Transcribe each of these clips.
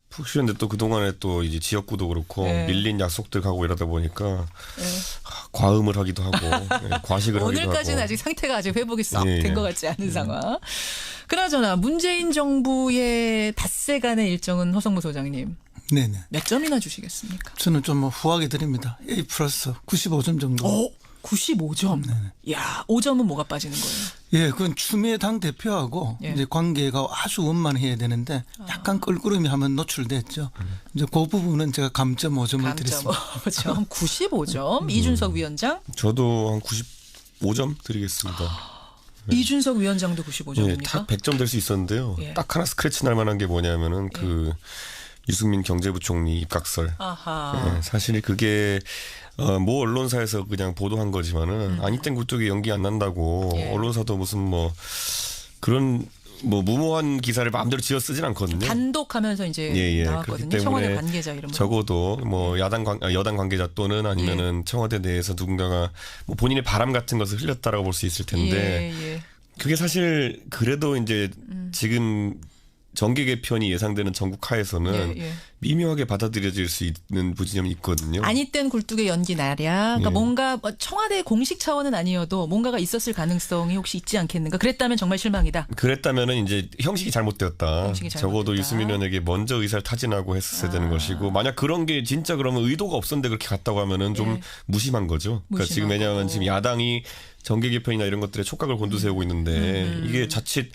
푹 쉬었는데 또 그동안에 또 이제 지역구도 그렇고 네. 밀린 약속들 가고 이러다 보니까 네. 과음을 하기도 하고 과식을 하기도 하고. 오늘까지는 아직 상태가 아직 회복이 썩 예, 된 예. 것 같지 않은 상황. 그나저나 문재인 정부의 닷새간의 일정은 허성무 소장님 네네. 몇 점이나 주시겠습니까? 저는 좀 뭐 후하게 드립니다. A 플러스 95점 정도. 95점. 야, 5점은 뭐가 빠지는 거예요? 예, 그건 추미애 당 대표하고 예. 이제 관계가 아주 원만해야 되는데 약간 껄끄러움이 하면 노출됐죠. 이제 그 부분은 제가 감점 5점을 드렸습니다. 5점, 95점. 이준석 위원장. 저도 한 95점 드리겠습니다. 이준석 위원장도 95점입니까? 예, 딱 100점 될 수 있었는데요. 예. 딱 하나 스크래치 날 만한 게 뭐냐면은 그 유승민 경제부총리 입각설. 아하. 예, 사실 그게 모 언론사에서 그냥 보도한 거지만은 아니땐 굴뚝이 연기 안 난다고 예. 언론사도 무슨 뭐 그런 뭐 무모한 기사를 마음대로 지어 쓰진 않거든요. 단독하면서 이제 예, 예. 나왔거든요. 그렇기 청와대 때문에 관계자 이름으로. 적어도 뭐 여당 관계자 또는 아니면은 청와대 내에서 누군가가 뭐 본인의 바람 같은 것을 흘렸다라고 볼 수 있을 텐데 예, 예. 그게 사실 그래도 이제 지금 정계 개편이 예상되는 전국 하에서는 예, 예. 미묘하게 받아들여질 수 있는 부진점이 있거든요. 아니 땐 굴뚝의 연기 나랴. 그러니까 예. 뭔가 뭐 청와대 공식 차원은 아니어도 뭔가가 있었을 가능성이 혹시 있지 않겠는가. 그랬다면 정말 실망이다. 그랬다면은 이제 형식이 잘못되었다. 형식이 적어도 잘못됐다. 유승민 의원에게 먼저 의사를 타진하고 했었어야 되는 것이고 만약 그런 게 진짜 그러면 의도가 없었는데 그렇게 갔다고 하면은 좀 예. 무심한 거죠. 그러니까 지금 무심하고. 왜냐하면 지금 야당이 정계 개편이나 이런 것들에 촉각을 곤두세우고 있는데 이게 자칫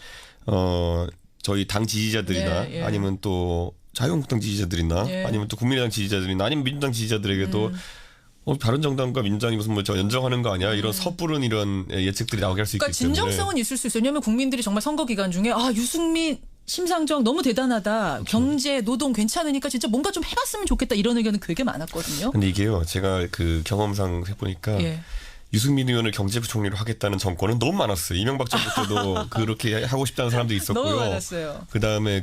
저희 당 지지자들이나 예, 예. 아니면 또 자유한국당 지지자들이나 예. 아니면 또 국민의당 지지자들이나 아니면 민주당 지지자들에게도 바른정당과 민주당이 무슨 뭐 저 연정하는 거 아니야 이런 섣부른 이런 예측들이 나오게 할 수 있기 그러니까 때문에 진정성은 있을 수 있어요. 왜냐하면 국민들이 정말 선거 기간 중에 유승민 심상정 너무 대단하다. 그렇죠. 경제 노동 괜찮으니까 진짜 뭔가 좀 해봤으면 좋겠다. 이런 의견은 되게 많았거든요. 근데 이게요 제가 그 경험상 해보니까 예. 유승민 의원을 경제부총리로 하겠다는 정권은 너무 많았어요. 이명박 정부 때도 그렇게 하고 싶다는 사람도 있었고요. 너무 많았어요. 그다음에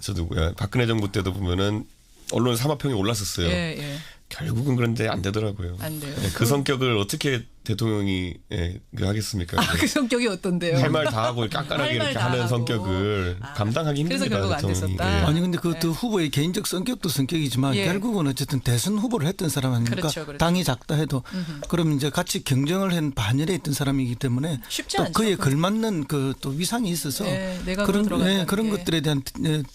저 누구야 박근혜 정부 때도 보면은 언론 사마평이 올랐었어요. 예, 예. 결국은 그런데 안 되더라고요. 안 돼요. 그 성격을 어떻게 대통령이 하겠습니까? 그 성격이 어떤데요? 할 말 다 하고 깐깐하게 할말 이렇게 다 하는 하고. 성격을 감당하기 그래서 힘듭니다. 결국 안 대통령이. 됐었다. 아니 근데 그 후보의 개인적 성격도 성격이지만 예. 결국은 어쨌든 대선 후보를 했던 사람 아닙니까? 그렇죠, 그렇죠. 당이 작다 해도 그럼 이제 같이 경쟁을 한 반열에 있던 사람이기 때문에 쉽지 또 않죠. 그에 걸맞는 그 또 위상이 있어서 네, 내가 그런 들어간다는 그런 게. 것들에 대한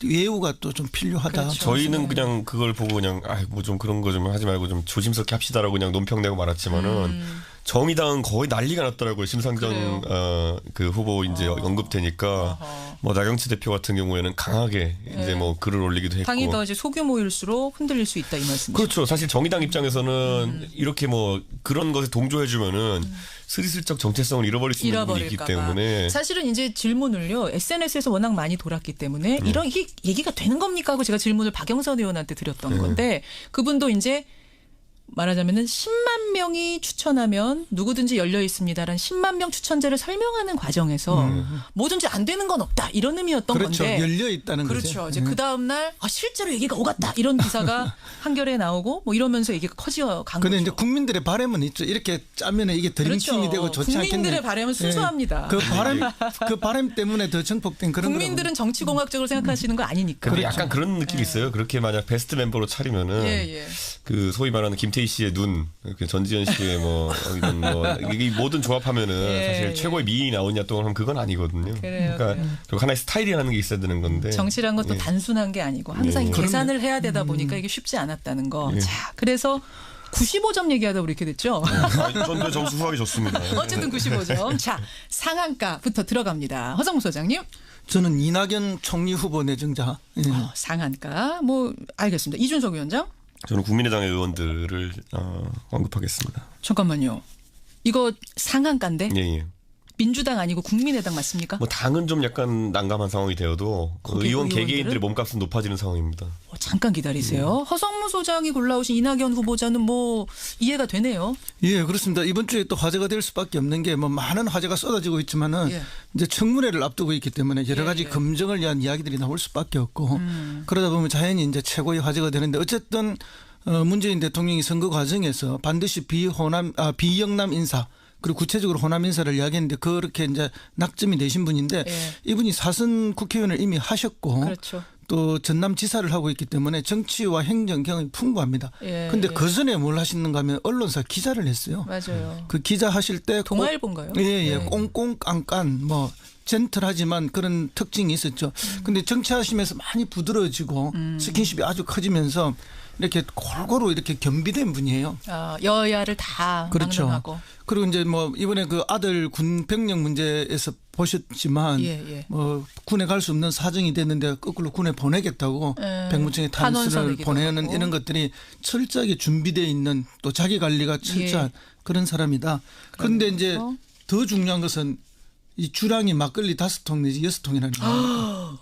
예우가 또 좀 필요하다. 그렇죠. 저희는 그냥 그걸 보고 그냥 뭐 좀 그런 거 좀 하지 말고 좀 조심스럽게 합시다라고 그냥 논평내고 말았지만은 정의당은 거의 난리가 났더라고요. 심상정 그 후보 이제 언급되니까 뭐 나경치 대표 같은 경우에는 강하게 이제 뭐 글을 올리기도 했고. 당이 더 이제 소규모일수록 흔들릴 수 있다 이 말씀이시죠? 그렇죠. 사실 정의당 입장에서는 이렇게 뭐 그런 것에 동조해주면은 스리슬쩍 정체성을 잃어버릴 수 있는 부분이 있기 잃어버릴까 때문에. 봐. 사실은 이제 질문을요. SNS에서 워낙 많이 돌았기 때문에 이런 이게 얘기가 되는 겁니까 하고 제가 질문을 박영선 의원한테 드렸던 건데 그분도 이제 말하자면은 10만 명이 추천하면 누구든지 열려 있습니다라는 10만 명 추천제를 설명하는 과정에서 뭐든지 안 되는 건 없다 이런 의미였던 그렇죠. 건데 열려 있다는 그렇죠. 거죠. 이제 그 다음 날 실제로 얘기가 오갔다 이런 기사가 한겨레에 나오고 뭐 이러면서 얘기가 커져 간 근데 거죠. 이제 국민들의 바람은 있죠. 이렇게 짜면 이게 드림팀이 그렇죠. 되고 좋지 않겠네. 국민들의 바람은 순수합니다. 그 바람 때문에 더 정폭된 그런 국민들은 정치공학적으로 생각하시는 거 아니니까. 근데 약간 그런 느낌이 있어요. 그렇게 만약 베스트 멤버로 차리면은 예. 그 소위 말하는 김태희 씨의 눈, 그 전지현 씨의 뭐 이런 뭐 이게 모든 조합하면은 예, 사실 예. 최고의 미인이 나오냐 또 하면 그건 아니거든요. 그래요, 그러니까 그래요. 결국 하나의 스타일이라는 게 있어야 되는 건데. 정치란 것도 예. 단순한 게 아니고 항상 예. 계산을 해야 되다 보니까 이게 쉽지 않았다는 거. 예. 자, 그래서 95점 얘기하다 우리 이렇게 됐죠. 전그 점수 후하게 줬습니다. 어쨌든 95점. 자, 상한가부터 들어갑니다. 허성무 소장님. 저는 이낙연 총리 후보 내정자. 예. 상한가. 뭐 알겠습니다. 이준석 위원장. 저는 국민의당의 의원들을 언급하겠습니다. 잠깐만요. 이거 상한가인데 예. 민주당 아니고 국민의당 맞습니까? 뭐 당은 좀 약간 난감한 상황이 되어도 거기 의원 의원들은? 개개인들의 몸값은 높아지는 상황입니다. 잠깐 기다리세요. 허성무 소장이 골라오신 이낙연 후보자는 뭐 이해가 되네요. 예, 그렇습니다. 이번 주에 또 화제가 될 수밖에 없는 게 뭐 많은 화제가 쏟아지고 있지만은 예. 이제 청문회를 앞두고 있기 때문에 여러 가지 예. 검증을 위한 이야기들이 나올 수밖에 없고 그러다 보면 자연히 이제 최고의 화제가 되는데 어쨌든 문재인 대통령이 선거 과정에서 반드시 비영남 인사 그리고 구체적으로 호남 인사를 이야기했는데 그렇게 이제 낙점이 되신 분인데 예. 이분이 사선 국회의원을 이미 하셨고 그렇죠. 또 전남지사를 하고 있기 때문에 정치와 행정 경험이 풍부합니다. 그런데 그 전에 뭘 하시는가 하면 언론사 기자를 했어요. 맞아요. 그 기자 하실 때 동아일보인가요? 예. 꽁꽁 깐깐 뭐 젠틀하지만 그런 특징이 있었죠. 근데 정치하시면서 많이 부드러워지고 스킨십이 아주 커지면서 이렇게 골고루 이렇게 겸비된 분이에요. 여야를 다 그렇죠. 막론하고. 그리고 이제 뭐 이번에 그 아들 군 병력 문제에서 보셨지만 뭐 군에 갈 수 없는 사정이 됐는데 거꾸로 군에 보내겠다고 백무청에 탄원서를 보내는 이런 것들이 철저하게 준비되어 있는 또 자기 관리가 철저한 그런 사람이다. 그런데 이제 더 중요한 것은 이 주량이 막걸리 5통 내지 6통이라는 거예요.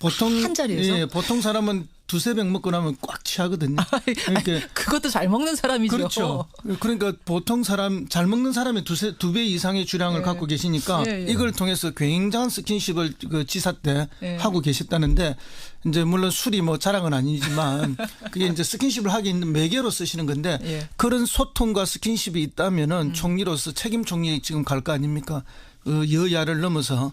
보통 한 자리에서? 예, 보통 사람은 2-3병 먹고 나면 꽉 취하거든요. 그러니까 그것도 잘 먹는 사람이죠. 그렇죠. 그러니까 보통 사람 잘 먹는 사람의 2배 이상의 주량을 갖고 계시니까 이걸 통해서 굉장한 스킨십을 그 지사 때 하고 계셨다는데 이제 물론 술이 뭐 자랑은 아니지만 그게 이제 스킨십을 하기 있는 매개로 쓰시는 건데 그런 소통과 스킨십이 있다면은 총리로서 책임 총리 지금 갈 거 아닙니까? 여야를 넘어서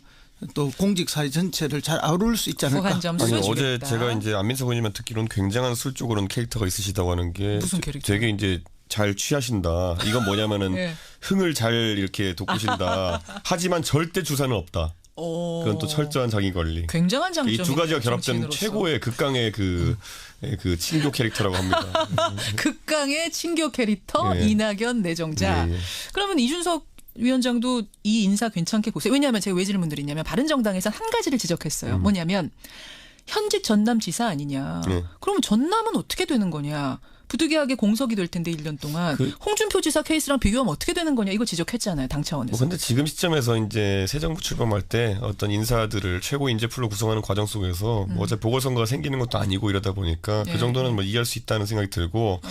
또 공직 사회 전체를 잘 아우를 수 있지 않을까? 아니 어제 제가 이제 안민석 의원님만 듣기로는 굉장한 술적으로는 캐릭터가 있으시다고 하는 게 무슨 캐릭터? 되게 이제 잘 취하신다. 이건 뭐냐면은 흥을 잘 이렇게 돋구신다. 하지만 절대 주사는 없다. 그건 또 철저한 자기 관리. 굉장한 장점이 이 두 가지가 결합된 정치인으로서. 최고의 극강의 그 친교 캐릭터라고 합니다. 극강의 친교 캐릭터 이낙연 내정자. 그러면 이준석 위원장도 이 인사 괜찮게 보세요. 왜냐하면 제가 왜 질문 드리냐면 바른정당에서 한 가지를 지적했어요. 뭐냐면 현직 전남지사 아니냐. 그러면 전남은 어떻게 되는 거냐. 부득이하게 공석이 될 텐데 1년 동안 홍준표 지사 케이스랑 비교하면 어떻게 되는 거냐 이거 지적했잖아요. 당 차원에서. 그런데 지금 시점에서 이제 새 정부 출범할 때 어떤 인사들을 최고 인재풀로 구성하는 과정 속에서 뭐 어차피 보궐선거가 생기는 것도 아니고 이러다 보니까 그 정도는 뭐 이해할 수 있다는 생각이 들고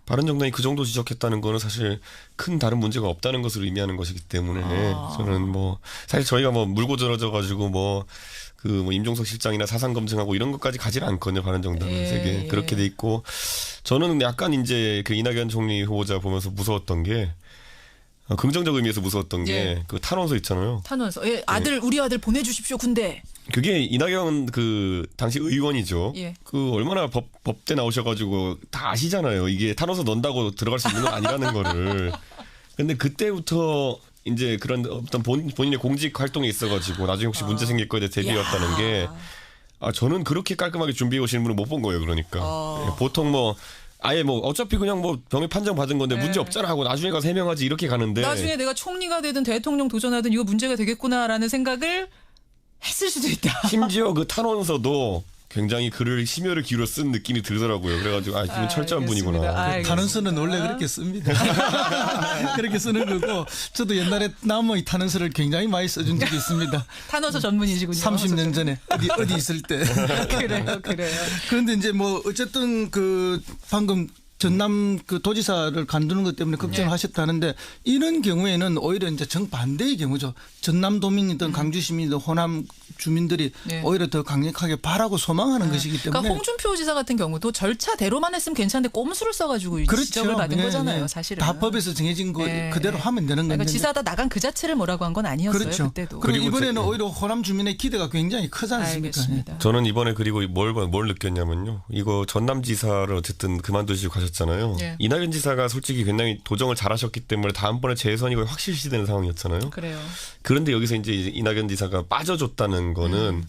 바른정당이 그 정도 지적했다는 거는 사실 큰 다른 문제가 없다는 것을 의미하는 것이기 때문에 저는 뭐 사실 저희가 뭐 물고 들어져 가지고 뭐 임종석 실장이나 사상 검증하고 이런 것까지 가지는 않거든요. 바른정당은 되게 그렇게 돼 있고 저는 약간 이제 그 이낙연 총리 후보자 보면서 무서웠던 게 긍정적 의미에서 무서웠던 게 그 탄원서 있잖아요. 탄원서. 우리 아들 보내주십시오 군대. 그게 이낙연 그 당시 의원이죠. 그 얼마나 법대 나오셔가지고 다 아시잖아요. 이게 탄원서 넣는다고 들어갈 수 있는 건 아니라는 거를. 근데 그때부터 이제 그런 어떤 본인의 공직 활동에 있어가지고 나중에 혹시 문제 생길 거에 대해 대비했다는 게 저는 그렇게 깔끔하게 준비해 오시는 분은 못 본 거예요. 그러니까 보통 뭐 아예 뭐 어차피 그냥 뭐 병역 판정 받은 건데 문제 없잖아 하고 나중에 가서 해명하지 이렇게 가는데 나중에 내가 총리가 되든 대통령 도전하든 이거 문제가 되겠구나라는 생각을 했을 수도 있다. 심지어 그 탄원서도 굉장히 글을 심혈을 기울여 쓴 느낌이 들더라고요. 그래가지고 이분 철저한 분이구나. 탄원서는 원래 그렇게 씁니다. 그렇게 쓰는 거고 저도 옛날에 남의 탄원서를 굉장히 많이 써준 적이 있습니다. 탄원서 전문이시군요. 30년 전에 어디 있을 때. 그래요. 그런데 이제 뭐 어쨌든 그 방금 전남 그 도지사를 간두는 것 때문에 걱정을 하셨다는데 이런 경우에는 오히려 이제 정반대의 경우죠. 전남도민이든 강주시민이든 호남 주민들이 오히려 더 강력하게 바라고 소망하는 것이기 때문에. 그러니까 홍준표 지사 같은 경우도 절차대로만 했으면 괜찮은데 꼼수를 써가지고 지적을 받은 거잖아요. 사실은. 다 법에서 정해진 거 그대로 하면 되는 건데. 그러니까 지사다 나간 그 자체를 뭐라고 한 건 아니었어요. 그렇죠. 그때도. 그리고 이번에는 오히려 호남 주민의 기대가 굉장히 크지 않습니까? 알겠습니다. 저는 이번에 그리고 뭘 느꼈냐면요. 이거 전남지사를 어쨌든 그만두시고 가셨잖아요. 이낙연 지사가 솔직히 굉장히 도정을 잘하셨기 때문에 다음번에 재선이 거의 확실시되는 상황이었잖아요. 그래요. 그런데 여기서 이제 이낙연 지사가 빠져줬다는 거는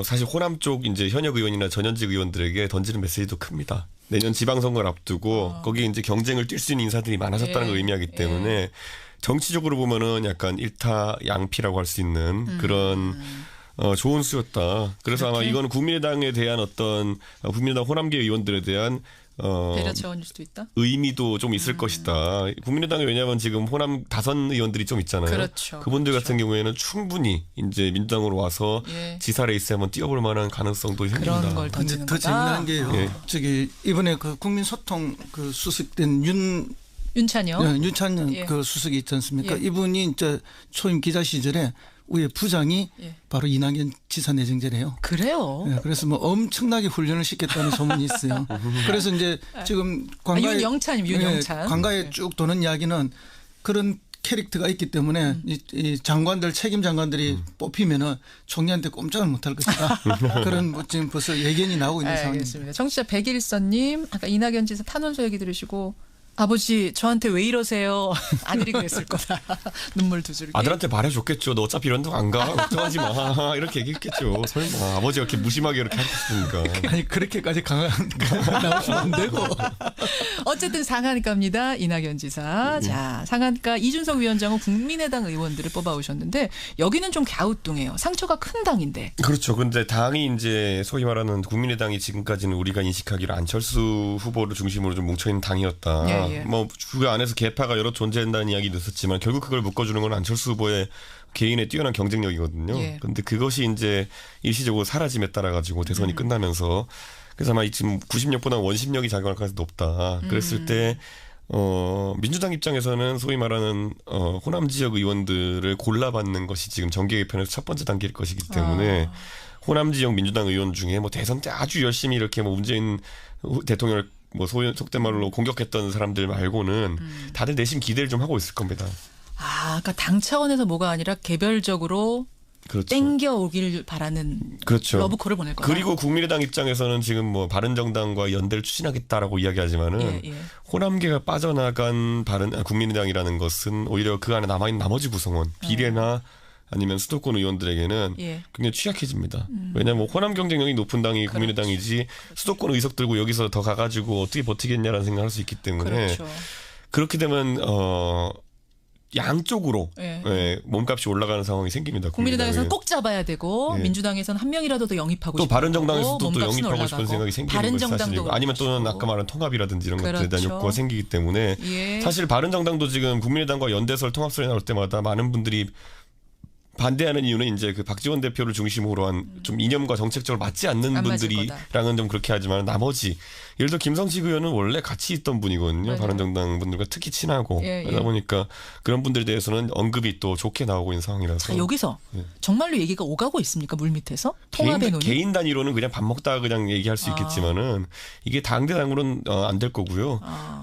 사실 호남 쪽 이제 현역 의원이나 전현직 의원들에게 던지는 메시지도 큽니다. 내년 지방선거를 앞두고 거기 이제 경쟁을 뛸 수 있는 인사들이 많아졌다는 걸 의미하기 때문에 정치적으로 보면은 약간 일타양피라고 할 수 있는 그런 좋은 수였다. 그래서 아마 이거는 국민의당에 대한 어떤 국민의당 호남계 의원들에 대한 배려 차원일 수도 있다. 의미도 좀 있을 것이다. 국민의당에 왜냐하면 지금 호남 다선 의원들이 좀 있잖아요. 그렇죠. 그분들 같은 경우에는 충분히 이제 민주당으로 와서 지사 레이스에 한번 뛰어볼 만한 가능성도 생긴다. 그런 걸 던지는 더 재미난 게요. 저기 이번에 그 국민소통 그 수석된 윤찬영 그 수석이 있지 않습니까? 이분이 이제 초임 기자 시절에 우리 부장이 바로 이낙연 지사 내정자래요. 그래요? 그래서 뭐 엄청나게 훈련을 시켰다는 소문이 있어요. 그래서 이제 지금 윤영찬. 관가에 쭉 도는 이야기는 그런 캐릭터가 있기 때문에 이 장관들 책임 장관들이 뽑히면은 총리한테 꼼짝을 못할 것이다. 그런 뭐 지금 벌써 예견이 나오고 있는 상황입니다. 알겠습니다. 청취자 백일선님 아까 이낙연 지사 탄원서 얘기 들으시고 아버지 저한테 왜 이러세요? 아들이 그랬을 거다. 눈물 두 줄기. 아들한테 말해줬겠죠. 너 어차피 이런 데 안 가. 걱정하지 마. 이렇게 얘기했겠죠. 설마 아버지가 이렇게 무심하게 이렇게 하겠습니까? 아니 그렇게까지 강한 나오시면 안 되고. 어쨌든 상한가입니다. 이낙연 지사. 자, 상한가 이준석 위원장은 국민의당 의원들을 뽑아오셨는데 여기는 좀 갸우뚱해요. 상처가 큰 당인데. 그렇죠. 근데 당이 이제 소위 말하는 국민의당이 지금까지는 우리가 인식하기로 안철수 후보를 중심으로 좀 뭉쳐있는 당이었다. 예. 뭐 그 안에서 개파가 여러 존재한다는 이야기도 있었지만 결국 그걸 묶어주는 건 안철수 후보의 개인의 뛰어난 경쟁력이거든요. 예. 그런데 그것이 이제 일시적으로 사라짐에 따라 가지고 대선이 끝나면서 그래서 아마 지금 구심력보다 원심력이 작용할 가능성이 높다. 그랬을 때 민주당 입장에서는 소위 말하는 호남 지역 의원들을 골라받는 것이 지금 정계 개편에서 첫 번째 단계일 것이기 때문에 호남 지역 민주당 의원 중에 뭐 대선 때 아주 열심히 이렇게 뭐 문재인 대통령을 뭐 속된 말로 공격했던 사람들 말고는 다들 내심 기대를 좀 하고 있을 겁니다. 아, 그러니까 당 차원에서 뭐가 아니라 개별적으로 그렇죠. 땡겨오길 바라는 그렇죠. 러브콜을 보낼 거다. 그리고 국민의당 입장에서는 지금 뭐 바른정당과 연대를 추진하겠다라고 이야기하지만은 예. 호남계가 빠져나간 국민의당이라는 것은 오히려 그 안에 남아있는 나머지 구성원 비례나 아니면 수도권 의원들에게는 예. 굉장히 취약해집니다. 왜냐하면 호남 경쟁력이 높은 당이 국민의당이지 수도권 의석 들고 여기서 더 가가지고 어떻게 버티겠냐라는 생각을 할 수 있기 때문에 그렇죠. 그렇게 되면 양쪽으로 예. 몸값이 올라가는 상황이 생깁니다. 국민의당에서는 국민의당은. 꼭 잡아야 되고 예. 민주당에서는 한 명이라도 더 영입하고 또 싶고 바른정당에서도 또 몸값은 영입하고 싶은 올라가고. 생각이 생기는 것이 바른정당도 사실이고 아니면 또는 아까 말한 통합이라든지 이런 것들에 대한 그렇죠. 욕구가 생기기 때문에 예. 사실 바른정당도 지금 국민의당과 연대설 통합설이 나올 때마다 많은 분들이 반대하는 이유는 이제 그 박지원 대표를 중심으로 한 좀 이념과 정책적으로 맞지 않는 안 맞을 분들이랑은 좀 그렇게 하지만 나머지 예를 들어 김성식 의원은 원래 같이 있던 분이거든요. 맞아요. 바른정당 분들과 특히 친하고 예. 그러다 보니까 그런 분들에 대해서는 언급이 또 좋게 나오고 있는 상황이라서 자, 여기서 예. 정말로 얘기가 오가고 있습니까? 물밑에서? 통합의 논의? 개인 단위로는 그냥 밥 먹다가 그냥 얘기할 수 있겠지만은 이게 당대당으로는 안 될 거고요.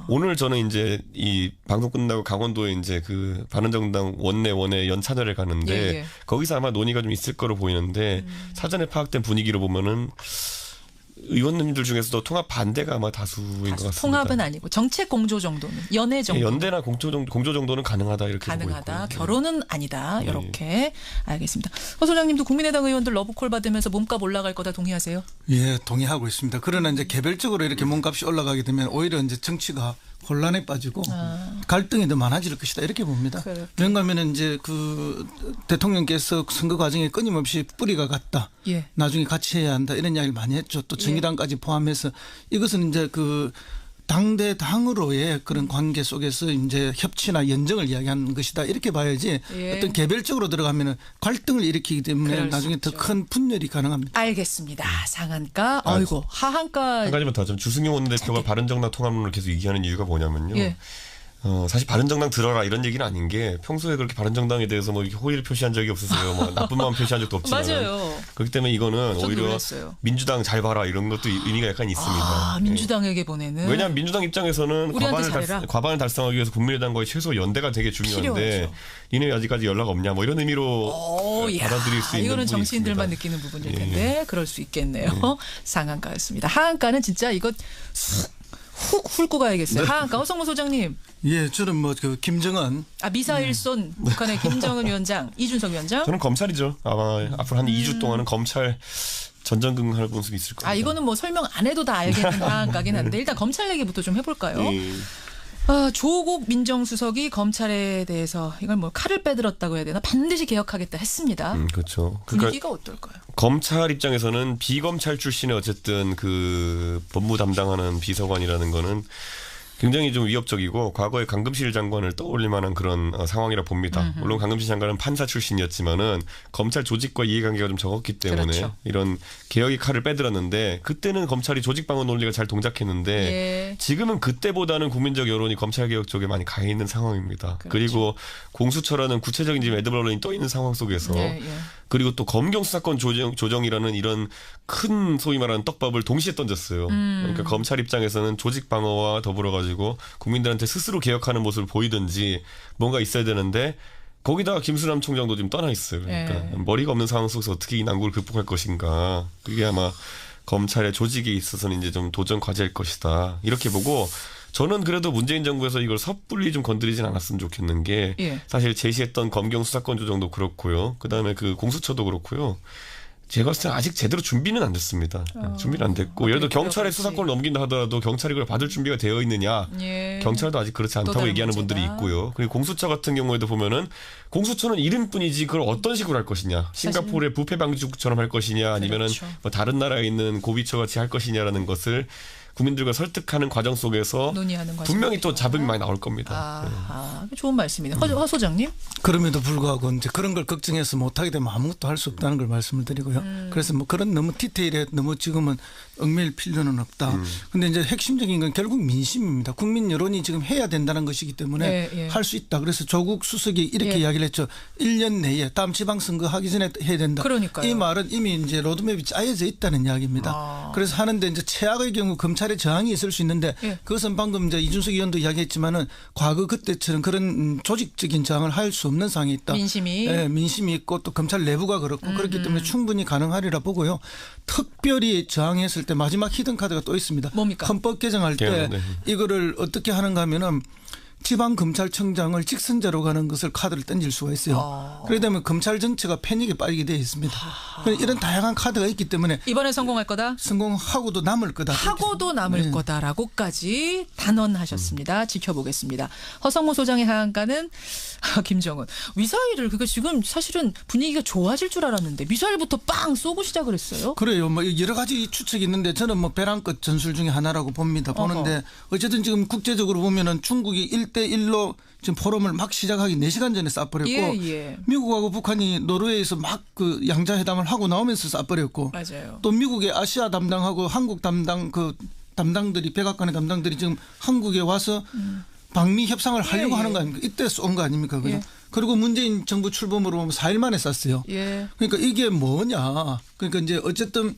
오늘 저는 이제 이 방송 끝나고 강원도에 이제 그 바른정당 원내 연찬회를 가는데 예. 거기서 아마 논의가 좀 있을 거로 보이는데 사전에 파악된 분위기로 보면은 의원님들 중에서도 통합 반대가 아마 다수인 것 같습니다. 통합은 아니고 정책 공조 정도는 연애 정도. 연대나 공조 정도는 가능하다 이렇게 가능하다. 보고 있고요. 결혼은 아니다. 이렇게 알겠습니다. 허 소장님도 국민의당 의원들 러브콜 받으면서 몸값 올라갈 거다 동의하세요? 예, 동의하고 있습니다. 그러나 이제 개별적으로 이렇게 몸값이 올라가게 되면 오히려 이제 정치가 혼란에 빠지고 갈등이 더 많아질 것이다 이렇게 봅니다. 그렇군요. 왜냐하면 이제 그 대통령께서 선거 과정에 끊임없이 뿌리가 같다. 예. 나중에 같이 해야 한다 이런 이야기를 많이 했죠. 또 정의당까지 포함해서 이것은 이제 그 당대당으로의 그런 관계 속에서 이제 협치나 연정을 이야기하는 것이다 이렇게 봐야지 예. 어떤 개별적으로 들어가면은 갈등을 일으키기 때문에 그럴 수 나중에 더 있죠. 큰 분열이 가능합니다. 알겠습니다. 상한가, 아이고 하한가. 한 가지만 더 하자면 주승용 원내대표가 바른정당 통합론을 계속 얘기하는 이유가 뭐냐면요. 예. 사실 바른정당 들어라 이런 얘기는 아닌 게 평소에 그렇게 바른정당에 대해서 뭐 이렇게 호의를 표시한 적이 없으세요. 뭐 나쁜 마음 표시한 적도 없지만 맞아요. 그렇기 때문에 이거는 저도 오히려 놀랐어요. 민주당 잘 봐라 이런 것도 의미가 약간 있습니다. 아, 민주당에게 보내는. 예. 왜냐하면 민주당 입장에서는 우리한테 잘해라. 과반을 달성하기 위해서 국민의당과의 최소 연대가 되게 중요한데 필요하죠. 니네 아직까지 연락 없냐 뭐 이런 의미로 받아들일 수 있는 이거는 부분이 정치인들만 있습니다. 느끼는 부분일 텐데 그럴 수 있겠네요. 상한가였습니다. 하한가는 진짜 이거 훅 훑고 가야겠어요. 하한가 허성무 소장님. 예, 저는 뭐 그 김정은 미사일 쏜 북한의 김정은 위원장, 이준석 위원장. 저는 검찰이죠. 아마 앞으로 한 2주 동안은 검찰 전전긍긍할 모습이 있을 겁니다. 이거는 뭐 설명 안 해도 다 알겠는 하한가긴 한데 일단 검찰 얘기부터 좀 해볼까요? 조국 민정수석이 검찰에 대해서 이걸 뭐 칼을 빼들었다고 해야 되나 반드시 개혁하겠다 했습니다. 그렇죠. 분위기가 어떨까요? 검찰 입장에서는 비검찰 출신의 어쨌든 그 법무 담당하는 비서관이라는 거는 굉장히 좀 위협적이고 과거에 강금실 장관을 떠올릴 만한 그런 상황이라 봅니다. 물론 강금실 장관은 판사 출신이었지만은 검찰 조직과 이해관계가 좀 적었기 때문에 그렇죠. 이런 개혁의 칼을 빼들었는데 그때는 검찰이 조직방어 논리가 잘 동작했는데 예. 지금은 그때보다는 국민적 여론이 검찰 개혁 쪽에 많이 가 있는 상황입니다. 그렇죠. 그리고 공수처라는 구체적인 지금 애드블런이 떠 있는 상황 속에서 예. 그리고 또 검경 수사권 조정이라는 이런 큰 소위 말하는 떡밥을 동시에 던졌어요. 그러니까 검찰 입장에서는 조직 방어와 더불어 가지고 국민들한테 스스로 개혁하는 모습을 보이든지 뭔가 있어야 되는데 거기다가 김수남 총장도 지금 떠나 있어요. 그러니까 머리가 없는 상황 속에서 어떻게 이 난국을 극복할 것인가. 그게 아마 검찰의 조직에 있어서는 이제 좀 도전 과제일 것이다. 이렇게 보고 저는 그래도 문재인 정부에서 이걸 섣불리 좀 건드리진 않았으면 좋겠는 게 사실 제시했던 검경 수사권 조정도 그렇고요. 그다음에 그 공수처도 그렇고요. 제가 봤을 때 아직 제대로 준비는 안 됐습니다. 준비는 안 됐고 예를 들어 경찰에 수사권을 넘긴다 하더라도 경찰이 그걸 받을 준비가 되어 있느냐. 경찰도 아직 그렇지 않다고 얘기하는 문제다. 분들이 있고요. 그리고 공수처 같은 경우에도 보면은 공수처는 이름뿐이지 그걸 어떤 식으로 할 것이냐. 싱가포르의 부패 방지국처럼 할 것이냐 아니면은 뭐 다른 나라에 있는 고비처 같이 할 것이냐라는 것을 국민들과 설득하는 과정 속에서 논의하는 과정 분명히 또 자극이 많이 나올 겁니다. 좋은 말씀이네요. 허 소장님. 그럼에도 불구하고 이제 그런 걸 걱정해서 못하게 되면 아무것도 할 수 없다는 걸 말씀을 드리고요. 그래서 뭐 그런 너무 디테일에 너무 지금은 얽매일 필요는 없다. 근데 이제 핵심적인 건 결국 민심입니다. 국민 여론이 지금 해야 된다는 것이기 때문에 할 수 있다. 그래서 조국 수석이 이렇게 이야기를 했죠. 1년 내에 다음 지방선거 하기 전에 해야 된다. 그러니까요. 이 말은 이미 이제 로드맵이 짜여져 있다는 이야기입니다. 그래서 하는데 이제 최악의 경우 검찰의 저항이 있을 수 있는데 그것은 방금 이제 이준석 의원도 이야기했지만은 과거 그때처럼 그런 조직적인 저항을 할 수 없는 상황이 있다. 민심이. 민심이 있고 또 검찰 내부가 그렇고 그렇기 때문에 충분히 가능하리라 보고요. 특별히 저항했을 때 마지막 히든 카드가 또 있습니다. 뭡니까? 헌법 개정할 때 이거를 어떻게 하는가 하면은 지방검찰청장을 직선제로 가는 것을 카드를 던질 수가 있어요. 그러다 보면 검찰 전체가 패닉에 빠지게 되어 있습니다. 이런 다양한 카드가 있기 때문에 이번에 성공할 거다. 성공하고도 남을 거다. 하고도 남을 거다라고까지 단언하셨습니다. 지켜보겠습니다. 허성모 소장의 하한가는 김정은 미사일을 그게 지금 사실은 분위기가 좋아질 줄 알았는데 미사일부터 빵 쏘고 시작을 했어요. 그래요. 뭐 여러 가지 추측이 있는데 저는 뭐 배란끝 전술 중에 하나라고 봅니다. 보는데 어쨌든 지금 국제적으로 보면은 중국이 1대1로 지금 포럼을 막 시작하기 4시간 전에 쏴버렸고 미국하고 북한이 노르웨이에서 막 그 양자회담을 하고 나오면서 쏴버렸고 맞아요. 또 미국의 아시아 담당하고 한국 담당 그 담당들이 백악관의 담당들이 지금 한국에 와서 방미 협상을 하려고 하는 거 아닙니까? 이때 쏜 거 아닙니까? 그죠? 그리고 문재인 정부 출범으로 보면 4일 만에 쐈어요. 그러니까 이게 뭐냐? 그러니까 이제 어쨌든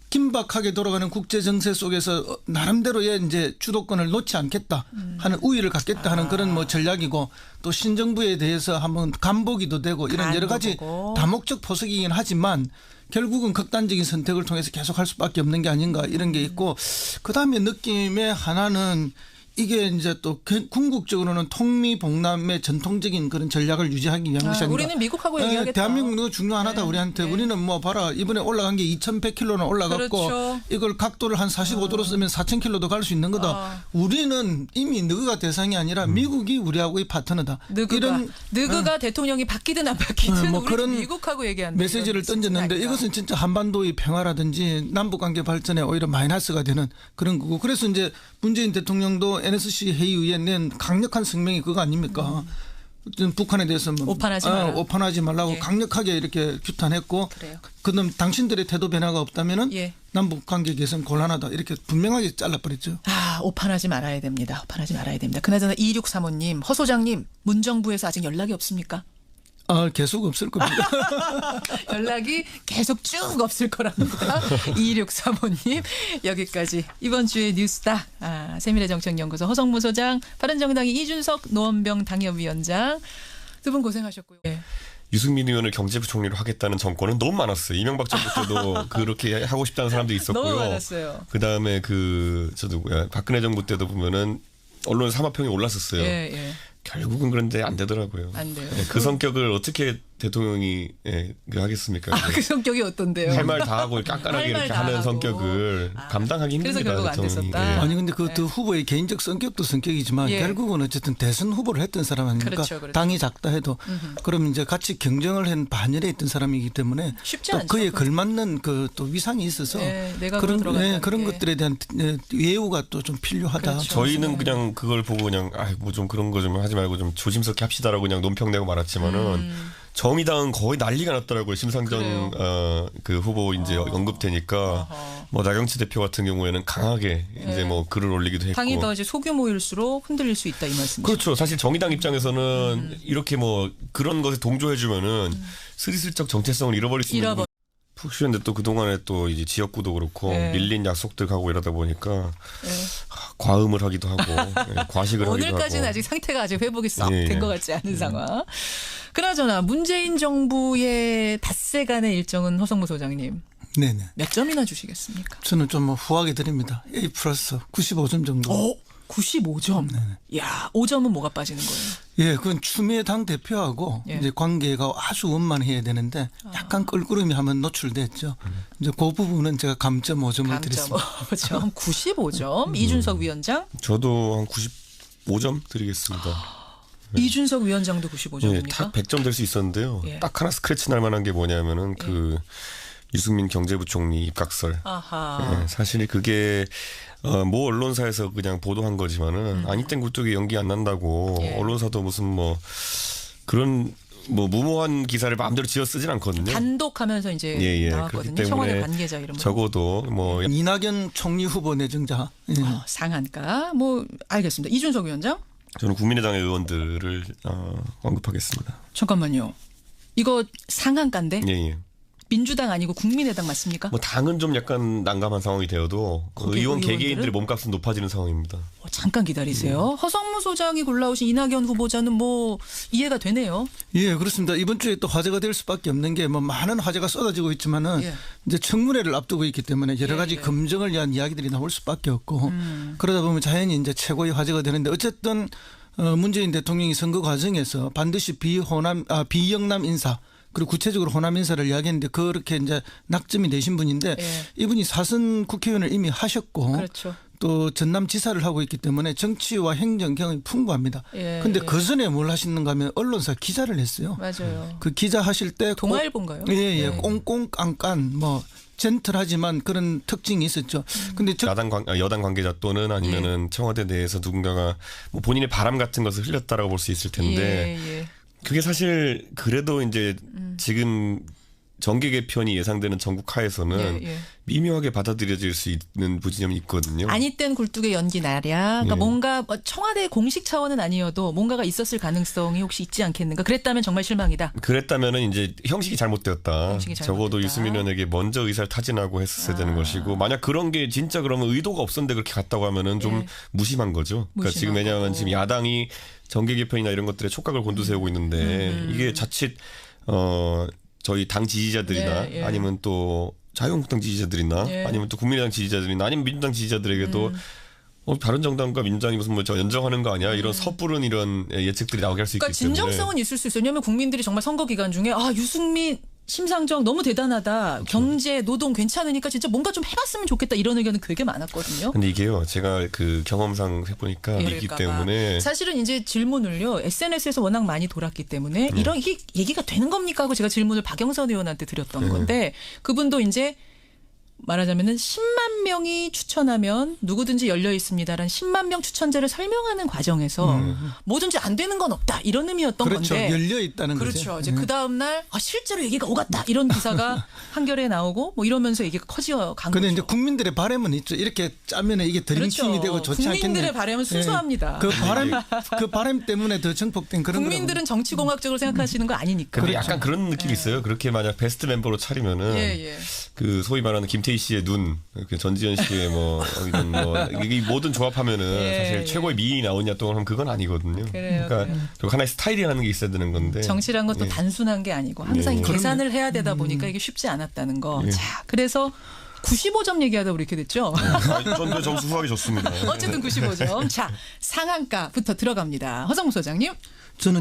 긴박하게 돌아가는 국제 정세 속에서 나름대로의 이제 주도권을 놓지 않겠다 하는 우위를 갖겠다 하는 그런 뭐 전략이고 또 신정부에 대해서 한번 간보기도 되고 이런 여러 가지 다목적 포석이긴 하지만 결국은 극단적인 선택을 통해서 계속할 수밖에 없는 게 아닌가 이런 게 있고 그다음에 느낌의 하나는 이게 이제 또 궁극적으로는 통미봉남의 전통적인 그런 전략을 유지하기 위한 것이 아닌가. 우리는 미국하고 얘기하겠다. 대한민국은 중요하다 우리한테. 우리는 뭐 봐라 이번에 올라간 게 2100km나 올라갔고 이걸 각도를 한 45도로 쓰면 4000km도 갈 수 있는 거다. 우리는 이미 느그가 대상이 아니라 미국이 우리하고의 파트너다. 느그가 대통령이 바뀌든 안 바뀌든 뭐 그런 미국하고 얘기하는 메시지를 던졌는데 이것은 진짜 한반도의 평화라든지 남북관계 발전에 오히려 마이너스가 되는 그런 거고 그래서 이제 문재인 대통령도 NSC 회의에 낸 강력한 성명이 그거 아닙니까? 북한에 대해서 오판하지 말라고 강력하게 이렇게 규탄했고 그다음 당신들의 태도 변화가 없다면은 남북 관계 개선 곤란하다 이렇게 분명하게 잘라버렸죠. 오판하지 말아야 됩니다. 오판하지 말아야 됩니다. 그나저나 2635님 허 소장님 문정부에서 아직 연락이 없습니까? 계속 없을 겁니다. 연락이 계속 쭉 없을 거랍니다. 2635님 여기까지 이번 주의 뉴스다. 세미래정책연구소 허성무 소장, 바른정당의 이준석 노원병 당협위원장 두 분 고생하셨고요. 유승민 의원을 경제부총리로 하겠다는 정권은 너무 많았어요. 이명박 정부 때도 그렇게 하고 싶다는 사람도 있었고요. 너무 많았어요. 그다음에 박근혜 정부 때도 보면은 언론 사마평이 올랐었어요. 결국은 그런데 안 되더라고요. 안 돼요. 그 성격을 어떻게 대통령이 하겠습니까? 그 성격이 어떤데요? 할 말 다 하고 깐깐하게 이렇게 하는 성격을 감당하기 힘듭니다. 그래서 결국 안 됐었다. 아니 근데 그 후보의 개인적 성격도 성격이지만 결국은 어쨌든 대선 후보를 했던 사람 아닙니까? 그렇죠. 당이 작다 해도 그럼 이제 같이 경쟁을 한 반열에 있던 사람이기 때문에 쉽지 또 않죠. 그에 걸맞는 그 또 위상이 있어서 그런 것들에 대한 예우가 또 좀 필요하다. 그렇죠. 저희는 그냥 그걸 보고 그냥 뭐 좀 그런 거 좀 하지 말고 좀 조심스럽게 합시다라고 그냥 논평내고 말았지만은 정의당은 거의 난리가 났더라고요. 심상정 그 후보 이제 언급되니까 뭐 나경치 대표 같은 경우에는 강하게 이제 뭐 글을 올리기도 했고. 당이 더 이제 소규모일수록 흔들릴 수 있다 이 말씀이죠. 그렇죠. 사실 정의당 입장에서는 이렇게 뭐 그런 것에 동조해주면은 스리슬쩍 정체성을 잃어버릴 수 있는. 푹 쉬었는데 또 그동안에 또 이제 지역구도 그렇고 밀린 약속들 가고 이러다 보니까 과음을 하기도 하고 과식을 하기도 하고. 오늘까지는 아직 상태가 아직 회복이 썩 된 것 같지 않은 상황. 그나저나 문재인 정부의 닷새간의 일정은 허성무 소장님. 네네. 몇 점이나 주시겠습니까? 저는 좀 뭐 후하게 드립니다. A 플러스 95점 정도. 95점. 야, 5점은 뭐가 빠지는 거예요? 예, 그건 추미애 당 대표하고 이제 관계가 아주 원만해야 되는데 약간 껄끄러움이 하면 노출됐죠. 이제 그 부분은 제가 감점 5점을 드렸습니다. 5점, 95점. 이준석 위원장? 저도 한 95점 드리겠습니다. 이준석 위원장도 95점입니까? 딱 100점 될 수 있었는데요. 딱 하나 스크래치 날 만한 게 뭐냐면은 그 유승민 경제부총리 입각설. 사실 그게 모 언론사에서 그냥 보도한 거지만은 아니 땐 굴뚝에 연기 안 난다고 언론사도 무슨 뭐 그런 뭐 무모한 기사를 마음대로 지어 쓰진 않거든요. 단독하면서 이제 나왔거든요. 청와대 관계자 이름으로. 적어도 뭐 이낙연 총리 후보 내정자. 상한가. 뭐 알겠습니다. 이준석 위원장? 저는 국민의당의 의원들을 언급하겠습니다. 잠깐만요. 이거 상한가인데? 예. 민주당 아니고 국민의당 맞습니까? 뭐 당은 좀 약간 난감한 상황이 되어도 의원 개개인들의 몸값은 높아지는 상황입니다. 잠깐 기다리세요. 허성무 소장이 골라오신 이낙연 후보자는 뭐 이해가 되네요. 예, 그렇습니다. 이번 주에 또 화제가 될 수밖에 없는 게 뭐 많은 화제가 쏟아지고 있지만은 이제 청문회를 앞두고 있기 때문에 여러 가지 검증을 위한 이야기들이 나올 수밖에 없고 그러다 보면 자연히 이제 최고의 화제가 되는데 어쨌든 문재인 대통령이 선거 과정에서 반드시 비영남 인사 그리고 구체적으로 호남 인사를 이야기했는데 그렇게 이제 낙점이 되신 분인데 이분이 사선 국회의원을 이미 하셨고 또 전남지사를 하고 있기 때문에 정치와 행정 경험이 풍부합니다. 그런데 그 전에 뭘 하시는가 하면 언론사 기자를 했어요. 맞아요. 그 기자 하실 때 동아일보인가요? 꽁꽁 깐깐 뭐 젠틀하지만 그런 특징이 있었죠. 근데 여당 관계자 또는 아니면은 청와대 내에서 누군가가 뭐 본인의 바람 같은 것을 흘렸다라고 볼 수 있을 텐데 그게 사실 그래도 이제 지금 정계 개편이 예상되는 전국 하에서는 미묘하게 받아들여질 수 있는 부지점이 있거든요. 아니 땐 굴뚝에 연기 나랴. 그러니까 뭔가 청와대 공식 차원은 아니어도 뭔가가 있었을 가능성이 혹시 있지 않겠는가. 그랬다면 정말 실망이다. 그랬다면은 이제 형식이 잘못되었다. 적어도 유승민 의원에게 먼저 의사를 타진하고 했었어야 되는 것이고 만약 그런 게 진짜 그러면 의도가 없었는데 그렇게 갔다고 하면은 좀 무심한 거죠. 그러니까 지금 왜냐하면 지금 야당이 정계 개편이나 이런 것들에 촉각을 곤두세우고 있는데 이게 자칫 저희 당 지지자들이나 아니면 또 자유한국당 지지자들이나 아니면 또 국민의당 지지자들이나 아니면 민주당 지지자들에게도 바른정당과 민주당이 무슨 뭐 저 연정하는 거 아니야 이런 섣부른 이런 예측들이 나오게 할 수 있기 때문에 진정성은 있을 수 있어요. 왜냐하면 국민들이 정말 선거 기간 중에 유승민 심상정 너무 대단하다. 경제, 노동 괜찮으니까 진짜 뭔가 좀 해봤으면 좋겠다 이런 의견은 되게 많았거든요. 근데 이게요. 제가 그 경험상 해보니까 있기 때문에 사실은 이제 질문을요. SNS에서 워낙 많이 돌았기 때문에 이런 이게 얘기가 되는 겁니까 하고 제가 질문을 박영선 의원한테 드렸던 건데 그분도 이제 말하자면은 10만 명이 추천하면 누구든지 열려 있습니다라는 10만 명 추천제를 설명하는 과정에서 뭐든지 안 되는 건 없다 이런 의미였던 건데 열려 있다는 거죠. 그렇죠. 이제 그 다음 날 실제로 얘기가 오갔다 이런 기사가 한겨레에 나오고 뭐 이러면서 얘기가 커져 간 거죠. 그런데 이제 국민들의 바람은 있죠. 이렇게 짜면 이게 드림팀이 되고 좋지 않겠네. 국민들의 바람은 순수합니다. 그 바람 때문에 더 정폭된 그런. 국민들은 정치공학적으로 생각하시는 거 아니니까. 근데 약간 그런 느낌이 있어요. 그렇게 만약 베스트 멤버로 차리면은 그 소위 말하는 김태희 씨의 눈, 전지현 씨의 뭐 이런 뭐 이 모든 조합하면은 사실 최고의 미인이 나오냐 또 하면 그건 아니거든요. 그러니까 하나의 스타일이라는 게 있어야 되는 건데. 정치란 것도 단순한 게 아니고 항상 계산을 해야 되다 보니까 이게 쉽지 않았다는 거. 자, 그래서 95점 얘기하다 우리 이렇게 됐죠. 전 점수 후하게 줬습니다. 어쨌든 95점. 자, 상한가부터 들어갑니다. 허성무 소장님. 저는